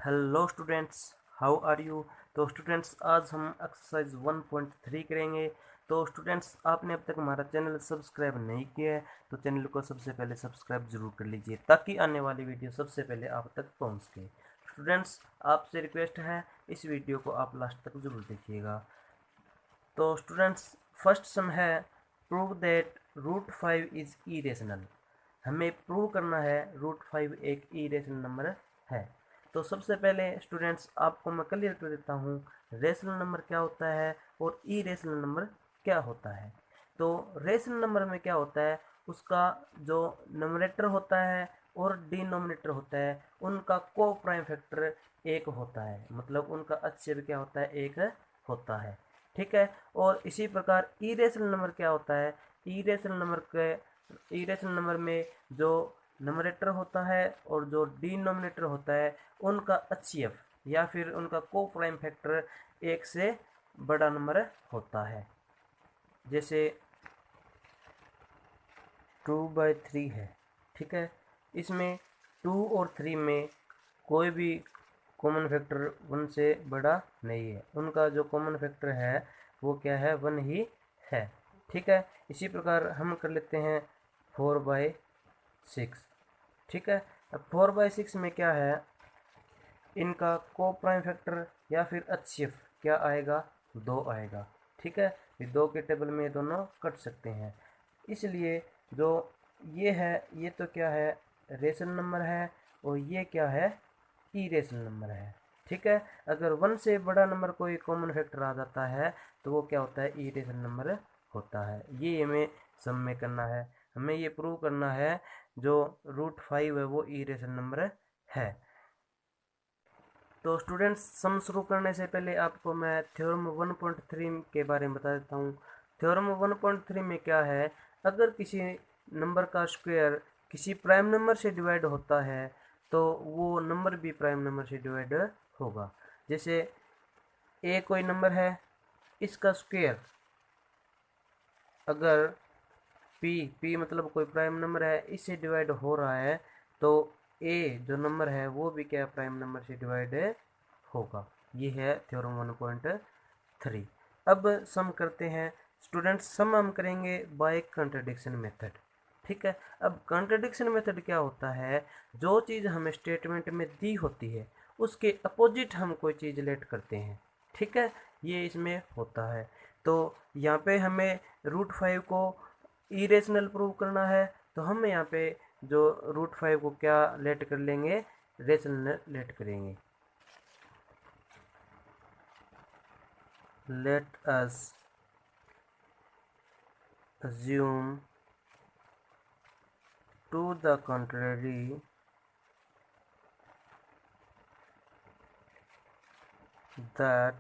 Hello students, how are you. तो students आज हम एक्सरसाइज 1.3 करेंगे। तो स्टूडेंट्स आपने अब तक हमारा चैनल सब्सक्राइब नहीं किया है तो चैनल को सबसे पहले सब्सक्राइब जरूर कर लीजिए ताकि आने वाली वीडियो सबसे पहले आप तक पहुंच सके। स्टूडेंट्स आपसे रिक्वेस्ट है इस वीडियो को आप लास्ट तक जरूर देखिएगा। तो स्टूडेंट्स फर्स्ट सम है prove that root 5 is irrational. हमें प्रूव करना है रूट 5 एक इरेशनल नंबर है। तो सबसे पहले स्टूडेंट्स आपको मैं क्लियर कर देता हूँ रेशनल नंबर क्या होता है और इरेशनल नंबर क्या होता है। तो रेशनल नंबर में क्या होता है, उसका जो नोमिनेटर होता है और डिनोमिनेटर होता है उनका को प्राइम फैक्टर एक होता है, मतलब उनका अक्षर क्या होता है, एक होता है। ठीक है। और इसी प्रकार इरेशनल नंबर क्या होता है, इरेशनल नंबर में जो नंबरेटर होता है और जो डिनोमिनेटर होता है उनका एचसीएफ या फिर उनका को प्राइम फैक्टर एक से बड़ा नंबर होता है। जैसे 2/3 है। ठीक है। इसमें 2 और 3 में कोई भी कॉमन फैक्टर 1 से बड़ा नहीं है, उनका जो कॉमन फैक्टर है वो क्या है, 1 ही है। ठीक है। इसी प्रकार हम कर लेते हैं 4/6। ठीक है। अब 4/6 में क्या है, इनका को प्राइम फैक्टर या फिर एचसीएफ क्या आएगा, 2 आएगा। ठीक है। ये 2 के टेबल में ये दोनों कट सकते हैं, इसलिए जो ये है ये तो क्या है, रेशनल नंबर है और ये क्या है, इरेशनल नंबर है। ठीक है। अगर 1 से बड़ा नंबर कोई कॉमन फैक्टर आ जाता है तो वो क्या होता है, इरेशनल नंबर होता है। ये हमें सम में करना है, हमें ये प्रूव करना है जो रूट 5 है वो इरेशनल नंबर है। तो स्टूडेंट्स सम शुरू करने से पहले आपको मैं थ्योरम 1.3 के बारे में बता देता हूँ। थ्योरम 1.3 में क्या है, अगर किसी नंबर का स्क्वायर किसी प्राइम नंबर से डिवाइड होता है तो वो नंबर भी प्राइम नंबर से डिवाइड होगा। जैसे ए कोई नंबर है, इसका स्क्वायर अगर पी मतलब कोई प्राइम नंबर है, इससे डिवाइड हो रहा है तो ए जो नंबर है वो भी क्या प्राइम नंबर से डिवाइड होगा। ये है थ्योरम 1.3। अब सम करते हैं स्टूडेंट्स, सम हम करेंगे बाय कंट्राडिक्शन मेथड। ठीक है। अब कंट्राडिक्शन मेथड क्या होता है, जो चीज़ हमें स्टेटमेंट में दी होती है उसके अपोजिट हम कोई चीज़ लेट करते हैं। ठीक है। ये इसमें होता है। तो यहाँ पे हमें रूट 5 को इरेशनल प्रूव करना है तो हम यहाँ पे जो रूट 5 को क्या लेट कर लेंगे, रेशनल लेट करेंगे। Let us assume to the contrary that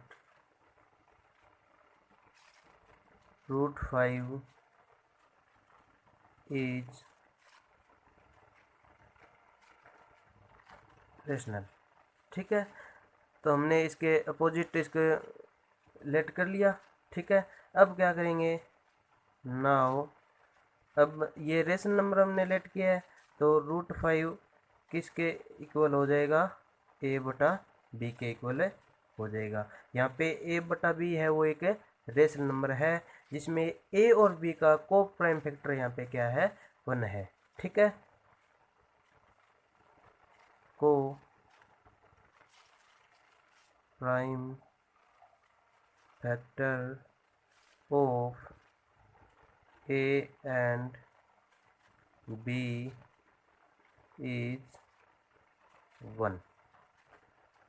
root 5 is rational. ठीक है। तो हमने इसके अपोजिट इसके लेट कर लिया। ठीक है। अब क्या करेंगे, नाउ अब ये रेशनल नंबर हमने लेट किया है तो रूट 5 किसके इक्वल हो जाएगा, ए बटा बी के इक्वल हो जाएगा। यहाँ पे ए बटा बी है वो एक रेशनल नंबर है जिसमें ए और बी का को प्राइम फैक्टर यहाँ पे क्या है, 1 है। ठीक है। को prime factor of a and b is 1।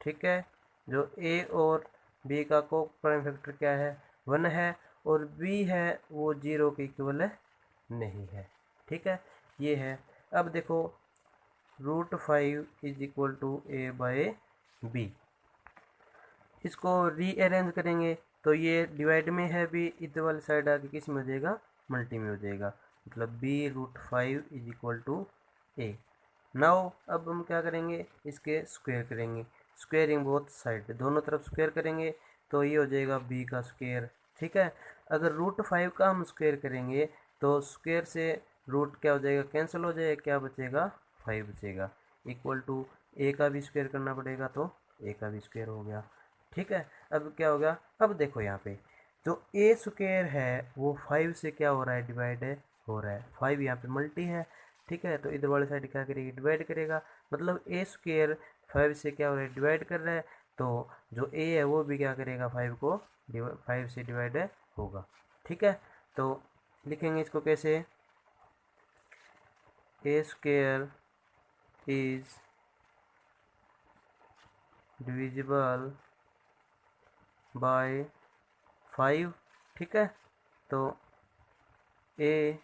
ठीक है। जो ए और बी का को प्राइम फैक्टर क्या है, 1 है और बी है वो 0 के इक्वल नहीं है। ठीक है। ये है। अब देखो root 5 is equal to a by b, इसको रीअरेंज करेंगे तो ये डिवाइड में है बी, इधर वाली साइड आके किस में हो जाएगा, मल्टी में हो जाएगा, मतलब b root 5 is equal to a. Now अब हम क्या करेंगे, इसके स्क्वायर करेंगे, स्क्वेयरिंग बोथ साइड, दोनों तरफ स्क्वायर करेंगे तो ये हो जाएगा बी का स्क्वायर। ठीक है। अगर रूट 5 का हम स्क्वायर करेंगे तो स्क्वायर से रूट क्या हो जाएगा, कैंसिल हो जाएगा, क्या बचेगा, 5 बचेगा, इक्वल टू ए का भी स्क्वायर करना पड़ेगा तो ए का भी स्क्वायर हो गया। ठीक है, अब क्या हो गया, अब देखो यहाँ पे जो ए स्क्वायर है वो 5 से क्या हो रहा है, डिवाइड हो रहा है। 5 यहाँ पे मल्टी है, ठीक है, तो इधर वाली साइड क्या करेगी, डिवाइड करेगा। मतलब ए स्क्वायर 5 से क्या हो रहा है, डिवाइड कर रहा है, तो जो ए है वो भी क्या करेगा, 5 को 5 से डिवाइड होगा। ठीक है, तो लिखेंगे इसको कैसे, ए स्क्वायर इज डिविजिबल बाय 5। ठीक है, तो ए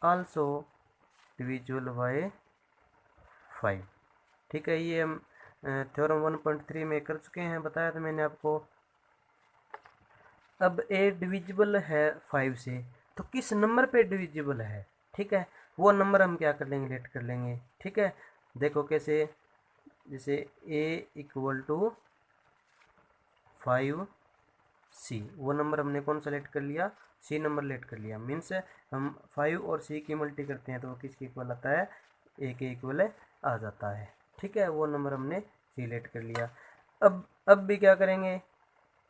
आल्सो डिविजिबल बाय 5। ठीक है, ये हम थ्योरम 1.3 में कर चुके हैं, बताया था मैंने आपको। अब ए डिविजिबल है 5 से, तो किस नंबर पे डिविजिबल है, ठीक है, वो नंबर हम क्या कर लेंगे, लेट कर लेंगे। ठीक है, देखो कैसे, जैसे ए इक्वल टू 5c, वो नंबर हमने कौन सा लेट कर लिया, सी नंबर लेट कर लिया। मीन्स हम 5 और सी की मल्टी करते हैं तो वो किसके इक्वल आता है, ए के इक्वल आ जाता है। ठीक है, वो नंबर हमने सी लेट कर लिया। अब भी क्या करेंगे,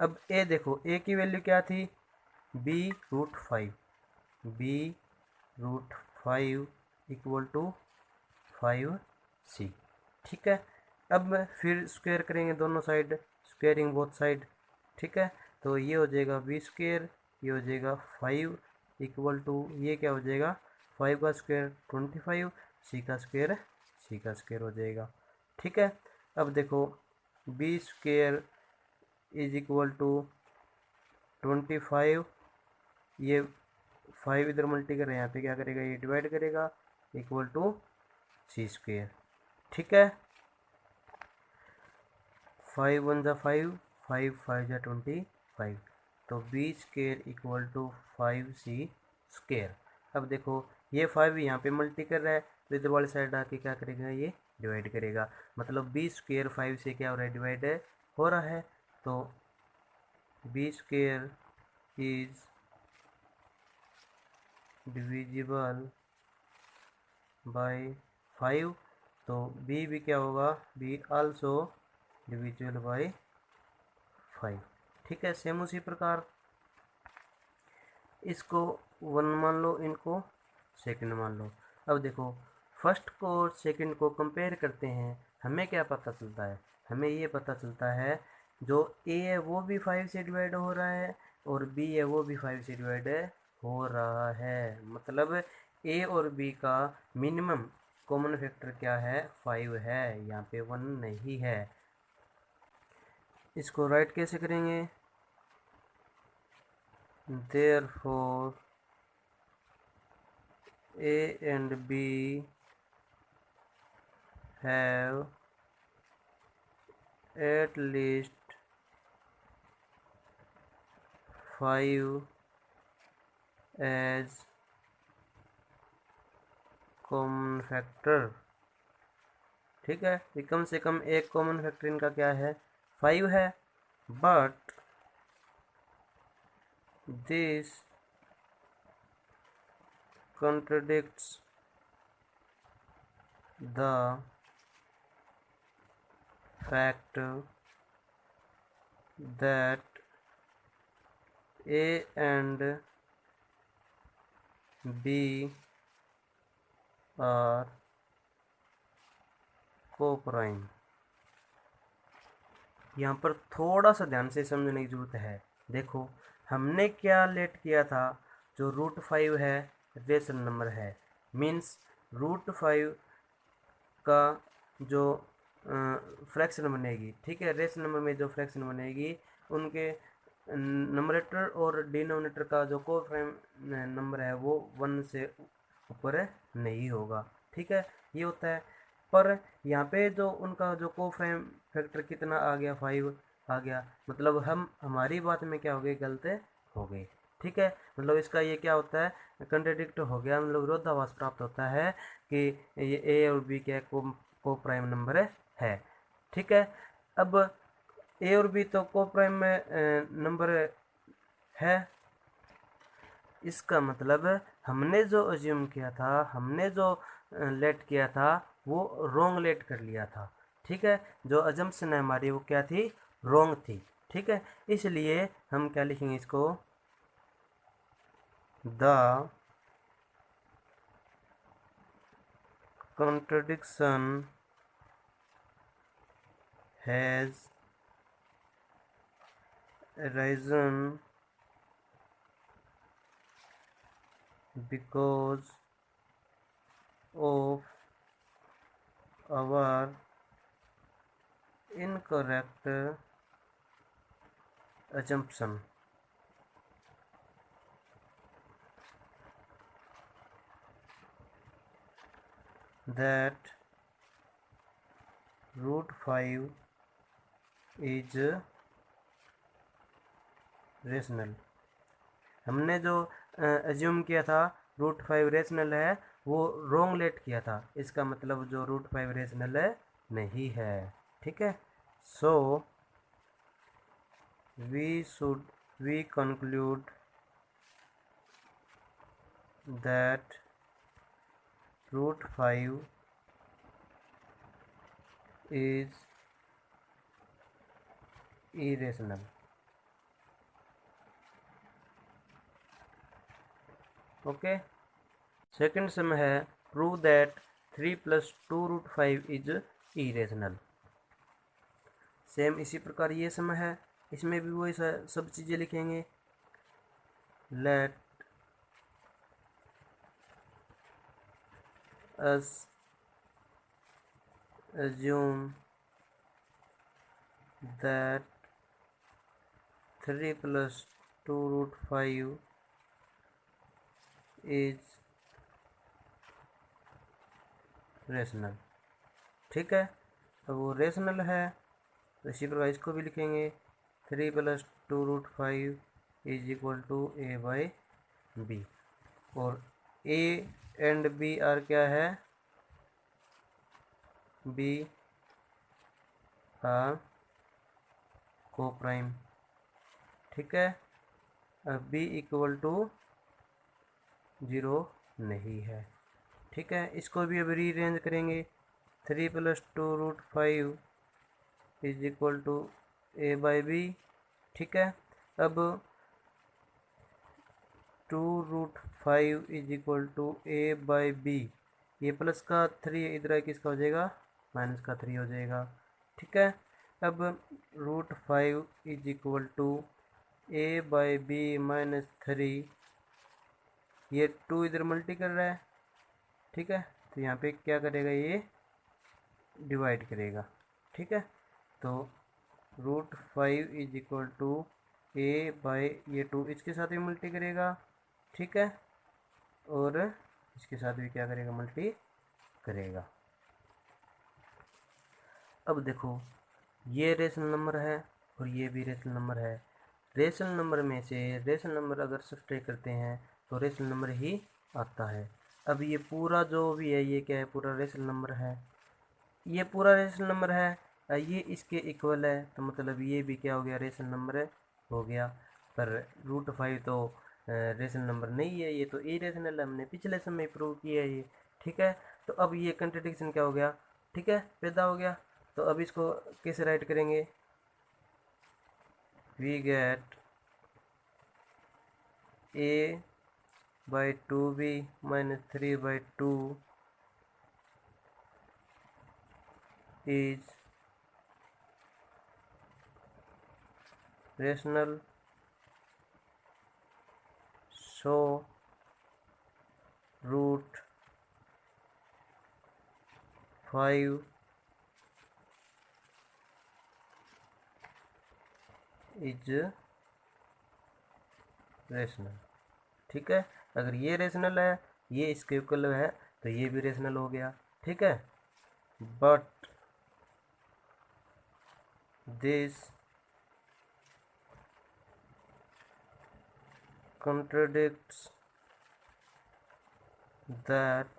अब ए देखो, ए की वैल्यू क्या थी, b√5, b√5 equal to 5c। ठीक है, अब फिर स्क्वायर करेंगे दोनों साइड, स्क्वेयरिंग बोथ साइड। ठीक है, तो ये हो जाएगा बी स्क्वायर, ये हो जाएगा 5 इक्वल टू, ये क्या हो जाएगा, 5 का स्क्वायर 25, सी का स्क्वायर हो जाएगा। ठीक है, अब देखो b square is equal to 25, ये 5 इधर मल्टी कर रहे हैं, यहाँ पे क्या करेगा, ये डिवाइड करेगा, इक्वल टू सी स्क्वायर। ठीक है, 5 1 जा 5, 5 5 जा 25, तो b square equal to 5c square. अब देखो ये 5 यहाँ पे मल्टी कर रहा है, तो इधर वाली साइड आके क्या करेगा, ये डिवाइड करेगा। मतलब बी स्क्वायर 5 से क्या हो रहा है, डिवाइड हो रहा है, तो b square is divisible by 5, तो बी भी क्या होगा, बी आल्सो डिविजिबल बाय 5। ठीक है, सेम उसी प्रकार इसको 1 मान लो, इनको सेकंड मान लो। अब देखो फर्स्ट को सेकंड को कंपेयर करते हैं, हमें क्या पता चलता है, हमें ये पता चलता है जो ए है वो भी 5 से डिवाइड हो रहा है और बी है वो भी 5 से डिवाइड हो रहा है। मतलब ए और बी का मिनिमम कॉमन फैक्टर क्या है, 5 है, यहाँ पे 1 नहीं है। इसको राइट कैसे करेंगे, therefore A and B have at least 5 as common factor. ठीक है, कम से कम एक कॉमन फैक्टर इनका क्या है, 5 है। But this contradicts the fact that A and B are coprime. यहाँ पर थोड़ा सा ध्यान से समझने की जरूरत है। देखो हमने क्या लेट किया था, जो √5 है रेशनल नंबर है, मीन्स √5 का जो फ्रैक्शन बनेगी, ठीक है, रेशनल नंबर में जो फ्रैक्शन बनेगी उनके नंबरेटर और डिनोमिनेटर का जो कोप्राइम नंबर है वो 1 से ऊपर नहीं होगा। ठीक है, ये होता है। पर यहाँ पे जो उनका जो कोप्राइम फैक्टर कितना आ गया, 5 आ गया, मतलब हम हमारी बात में क्या हो गई, गलत हो गई। ठीक है, मतलब इसका ये क्या होता है, कंट्राडिक्ट हो गया, मतलब विरोधाभास प्राप्त होता है कि ये ए और बी क्या कोप्राइम नंबर है। ठीक है, अब ए और बी तो कोप्राइम में नंबर है, इसका मतलब हमने जो अज्यूम किया था, हमने जो लेट किया था वो रॉन्ग लेट कर लिया था। ठीक है, जो अजम्पशन है हमारी वो क्या थी, रॉन्ग थी। ठीक है, इसलिए हम क्या लिखेंगे इसको, the contradiction has arisen because of our incorrect assumption that root 5 is rational। हमने जो एज्यूम किया था रूट 5 रेशनल है, वो रोंग लेट किया था। इसका मतलब जो रूट 5 रेशनल है नहीं है। ठीक है, so we conclude that root 5 is irrational। Okay, second sum है prove that 3 + 2 root 5 is irrational। Same इसी प्रकार ये सम है, इसमें भी वही सब चीज़ें लिखेंगे। Let us assume that 3 + 2 root 5 is rational. ठीक है, अब वो रेशनल है तो इसी प्रकार इसको भी लिखेंगे 3 + 2 root 5 is equal to a/b। और a एंड b आर क्या है, b आर को प्राइम। ठीक है, अब b इक्वल टू 0 नहीं है। ठीक है, इसको भी अब रीअरेंज करेंगे 3 + 2 root 5 is equal to a/b। ठीक है, अब 2 root 5 is equal to a/b, ये प्लस का 3 इधर किसका हो जाएगा, माइनस का 3 हो जाएगा। ठीक है, अब root 5 is equal to a/b minus 3, ये 2 इधर मल्टी कर रहा है। ठीक है, तो यहाँ पे क्या करेगा, ये डिवाइड करेगा। ठीक है, तो रूट 5 इज इक्वल टू a/ये 2 इसके साथ भी मल्टी करेगा। ठीक है, और इसके साथ भी क्या करेगा, मल्टी करेगा। अब देखो, ये रेशनल नंबर है और ये भी रेशनल नंबर है। रेशनल नंबर में से रेशनल नंबर अगर सब्ट्रैक्ट करते हैं तो रेशनल नंबर ही आता है। अब ये पूरा जो भी है ये क्या है, पूरा रेशनल नंबर है। ये पूरा रेशनल नंबर है, ये इसके इक्वल है, तो मतलब ये भी क्या हो गया, रेशनल नंबर हो गया। पर रूट 5 तो रेशनल नंबर नहीं है, ये तो इरेशनल है, हमने पिछले समय प्रूव किया है ये। ठीक है, तो अब ये कंट्रडिक्शन क्या हो गया, ठीक है, पैदा हो गया। तो अब इसको कैसे राइट करेंगे, we get a/2b minus 3/2 is rational, so root 5 is rational। ठीक है, अगर ये रेशनल है, ये इसके इक्वल है, तो ये भी रेशनल हो गया। ठीक है, but this contradicts that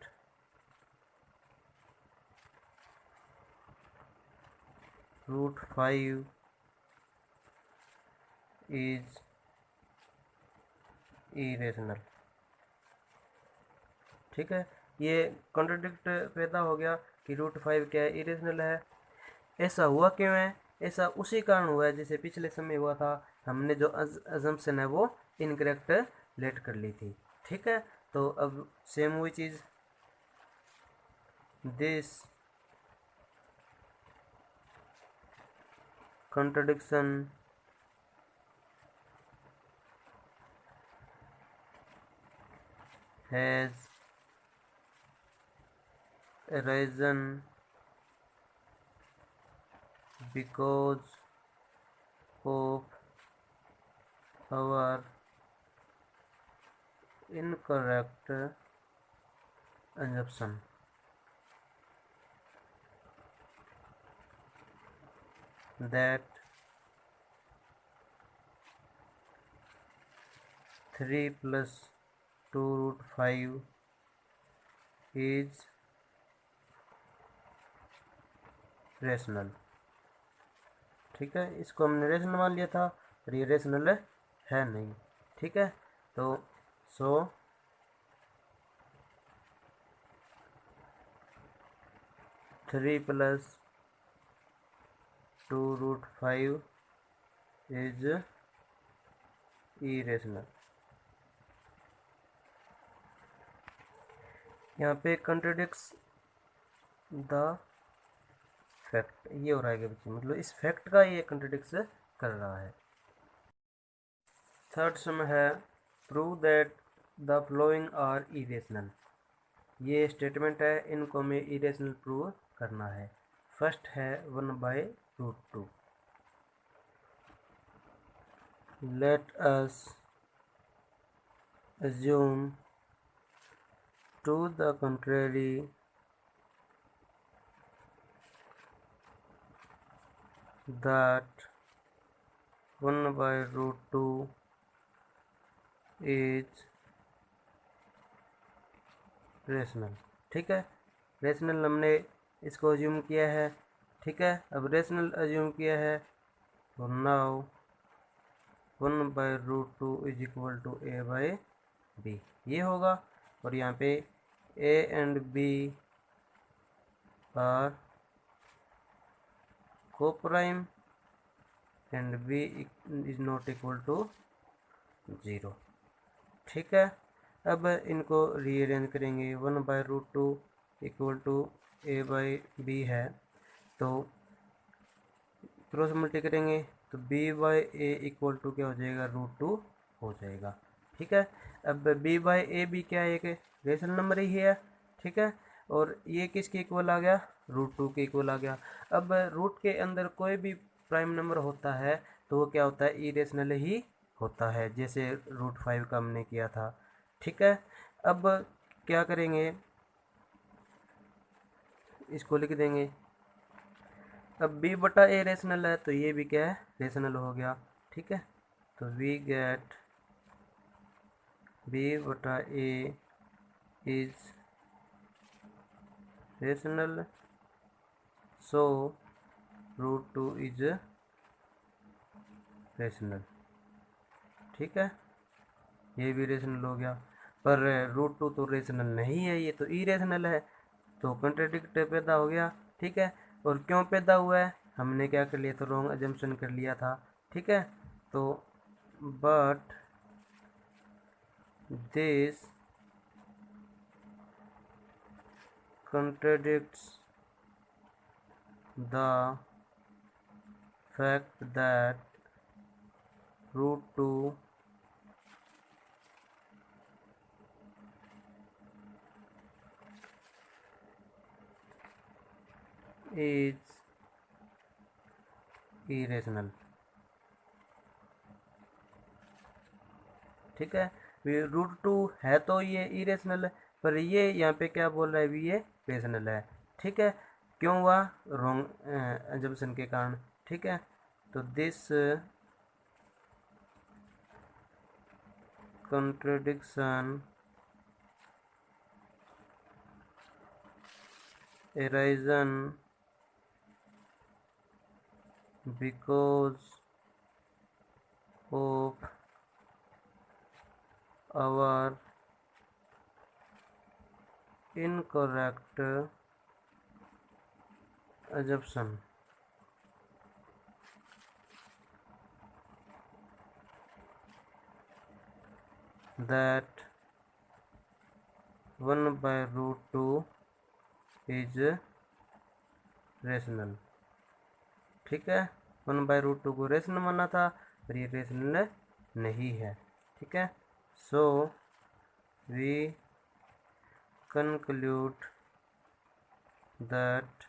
root 5 is irrational। ठीक है, ये कॉन्ट्रडिक्ट पैदा हो गया कि रूट 5 क्या है, इरेशनल है। ऐसा हुआ क्यों है? ऐसा उसी कारण हुआ है जैसे पिछले समय हुआ था, हमने जो अजम्पशन है वो इनकरेक्ट लेट कर ली थी। ठीक है, तो अब सेम वही चीज़, this contradiction has arisen because of our incorrect assumption that 3 plus 2 root 5 is rational. ठीक है, इसको हमने रेशनल मान लिया था, और ये रेशनल है नहीं। ठीक है, तो सो 3 plus 2 root 5 इज इरेशनल। यहाँ पे कंट्रडिक्स द फैक्ट, ये हो रहा है बच्चे, मतलब इस फैक्ट का ये कंट्रडिक्स कर रहा है। थर्ड सम है prove that the following are irrational. ये स्टेटमेंट है, इनको हमें इरेशनल प्रूव करना है। फर्स्ट है 1/√2। Late us assume to the contrary that 1/√2 is rational. ठीक है, रेशनल हमने इसको अज्यूम किया है। ठीक है, अब रेशनल अज्यूम किया है, तो now 1/√2 is equal to a/b, ये होगा। और यहाँ पे a and b are coprime and b is not equal to 0। ठीक है, अब इनको रीअरेंज करेंगे। 1/√2 इक्वल टू a/b है, तो क्रॉस मल्टी करेंगे तो b/a इक्वल टू क्या हो जाएगा, √2 हो जाएगा। ठीक है, अब b/a क्या है, एक रेशनल नंबर ही है। ठीक है, और ये किसके इक्वल आ गया, √2 के इक्वल आ गया। अब रूट के अंदर कोई भी प्राइम नंबर होता है तो वो क्या होता है, इरेशनल ही होता है, जैसे √5 का हमने किया था। ठीक है, अब क्या करेंगे, इसको लिख देंगे। अब b/a रेशनल है, तो ये भी क्या है, रेशनल हो गया। ठीक है, तो we get b/a is rational, so √2 is rational. ठीक है, ये भी रेशनल हो गया, पर √2 तो रेशनल नहीं है, ये तो इरेशनल है, तो कंट्राडिक्ट पैदा हो गया। ठीक है, और क्यों पैदा हुआ है, हमने क्या कर लिया था, रॉन्ग अजम्पशन कर लिया था। ठीक है, तो but this contradicts the fact that √2 is irrational। ठीक है, √2 है तो ये इरेशनल है, पर ये यहाँ पे क्या बोल रहा है, भी ये रेशनल है। ठीक है, क्यों हुआ, रॉन्ग अजम्पशन के कारण। ठीक है, तो this contradiction arisen because of our incorrect assumption that 1/√2 is rational. ठीक है, 1/√2 को रेशनल माना था, पर ये रेशनल नहीं है। ठीक है, so we conclude that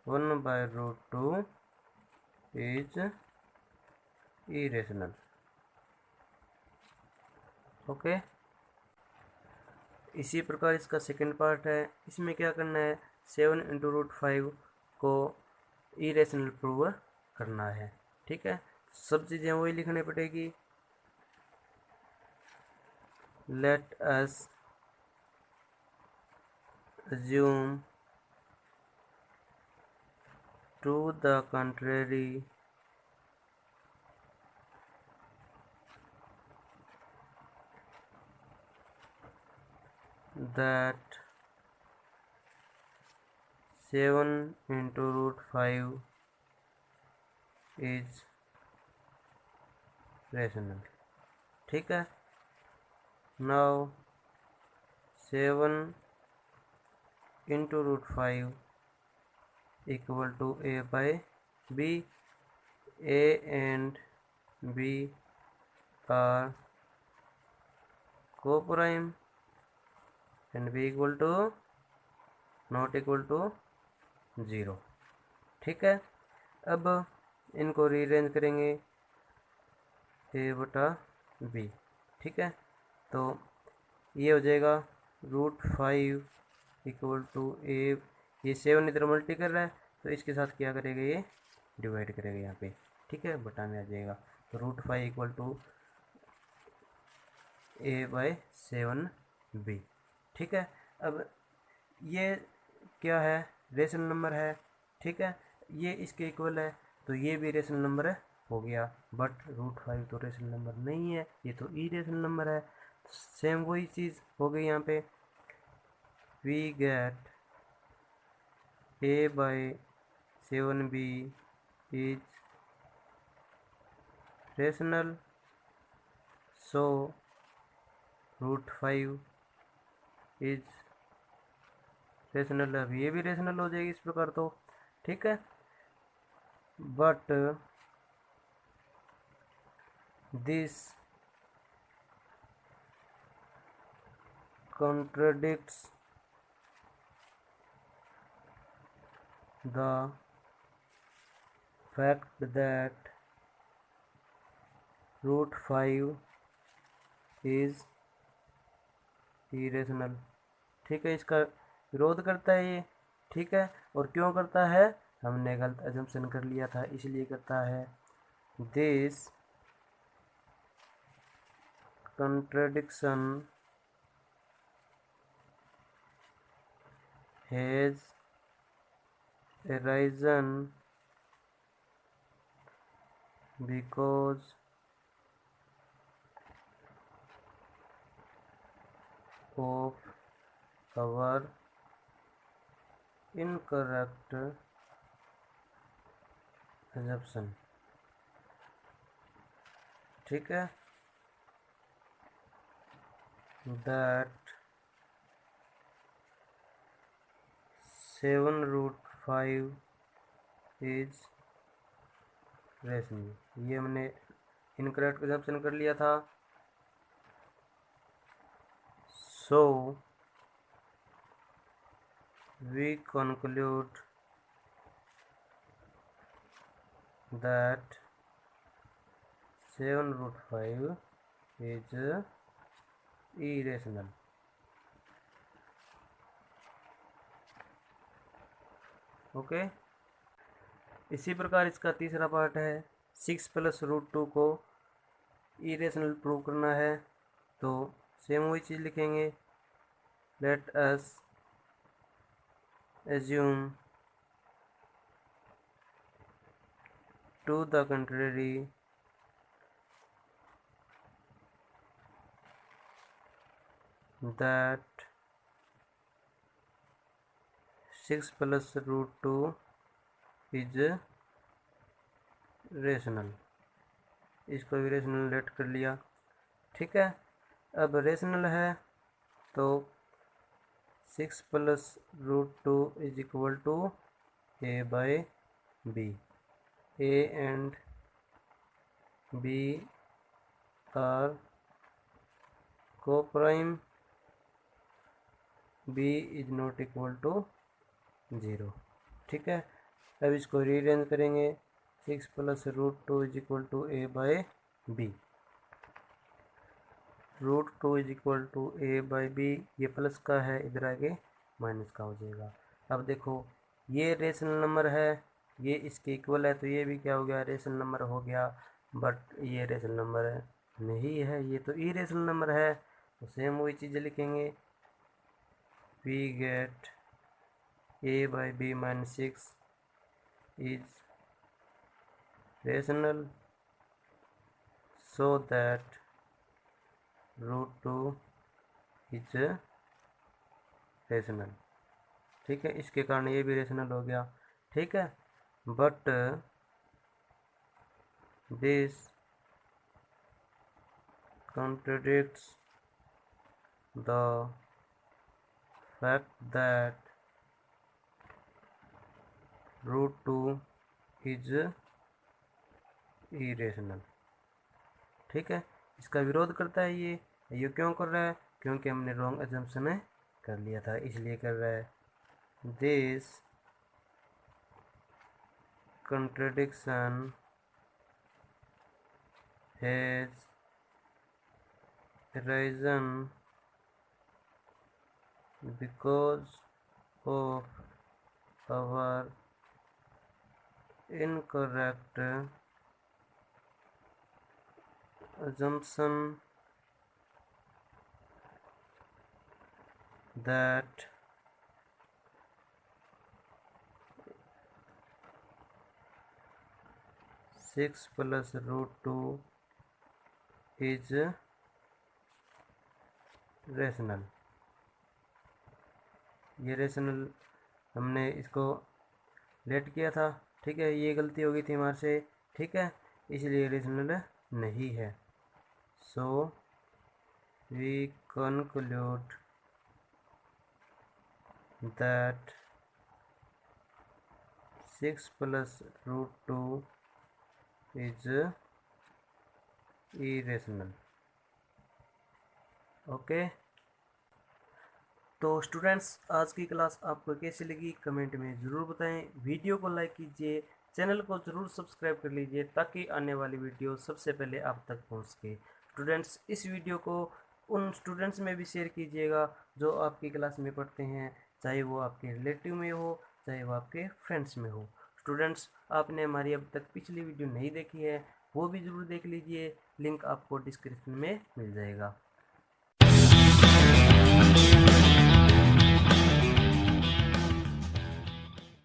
1/√2 is irrational। Okay, इसी प्रकार इसका सेकंड पार्ट है। इसमें क्या करना है, 7 × √5 को इरेशनल प्रूव करना है। ठीक है, सब चीज़ें वही लिखनी पड़ेगी। Late us assume to the contrary that 7 × √5 is rational। ठीक है, now 7 × √5 equal to a/b। a and b are co-prime and b equal to not equal to 0। ठीक है, अब इनको रीअरेंज करेंगे a/b। ठीक है, तो ये हो जाएगा √5 इक्वल टू a। ये 7 इधर मल्टी कर रहा है, तो इसके साथ क्या करेगा, ये डिवाइड करेगा यहाँ पे। ठीक है, बटा में आ जाएगा, तो √5 इक्वल टू a/7b। ठीक है, अब ये क्या है, रेशनल नंबर है। ठीक है, ये इसके इक्वल है, तो ये भी रेशनल नंबर हो गया। बट √5 तो रेशनल नंबर नहीं है, ये तो इरेशनल नंबर है। सेम वही चीज़ हो गई यहाँ पे। We get a/7b is rational, so √5 is rational. अब ये भी रेशनल हो जाएगी इस प्रकार तो। ठीक है, but this contradicts the fact that √5 is irrational। ठीक है, इसका विरोध करता है ये। ठीक है, और क्यों करता है, हमने गलत अजम्पशन कर लिया था, इसलिए करता है। This contradiction has arisen because of our incorrect assumption। ठीक है, that 7 √5 is rational। ये हमने इनकरेक्ट assumption कर लिया था। So we conclude that 7 √5 is irrational। Okay, इसी प्रकार इसका तीसरा पार्ट है। 6 + √2 को इरेशनल प्रूव करना है, तो सेम वही चीज़ लिखेंगे। Let us assume to the contrary that 6 + √2 is rational। इसको भी रेशनल लेट कर लिया। ठीक है, अब रेशनल है तो 6 plus root 2 is equal to a by b. A and b are coprime, b is not equal to 0। ठीक है, अब इसको रीअरेंज करेंगे। 6 plus root 2 is equal to a by b. Root 2 is equal to a by b, ये plus का है, इधर आगे माइनस का हो जाएगा। अब देखो ये रेशनल नंबर है, ये इसके इक्वल है, तो ये भी क्या हो गया, रेशनल नंबर हो गया। बट ये रेशनल नंबर नहीं है, ये तो इरेशनल नंबर है। तो सेम वही चीज़ें लिखेंगे, we get a by b minus 6 is rational so that root 2 is rational. ठीक है, इसके कारण ये भी रेशनल हो गया। ठीक है, but this contradicts the fact that root 2 is irrational। ठीक है, इसका विरोध करता है ये क्यों कर रहा है, क्योंकि हमने रॉन्ग अजम्पशन कर लिया था, इसलिए कर रहा है। This contradiction has arisen because of our incorrect assumption that six plus root 2 is rational. ये रेशनल हमने इसको लेट किया था। ठीक है, ये गलती हो गई थी हमारे से। ठीक है, इसलिए रेशनल नहीं है। So we conclude that 6 plus root 2 is irrational. Okay, तो स्टूडेंट्स आज की क्लास आपको कैसी लगी कमेंट में ज़रूर बताएं। वीडियो को लाइक कीजिए, चैनल को ज़रूर सब्सक्राइब कर लीजिए ताकि आने वाली वीडियो सबसे पहले आप तक पहुंच सके। स्टूडेंट्स इस वीडियो को उन स्टूडेंट्स में भी शेयर कीजिएगा जो आपकी क्लास में पढ़ते हैं, चाहे वो आपके रिलेटिव में हो, चाहे वो आपके फ्रेंड्स में हो। स्टूडेंट्स आपने हमारी अब तक पिछली वीडियो नहीं देखी है वो भी ज़रूर देख लीजिए, लिंक आपको डिस्क्रिप्शन में मिल जाएगा।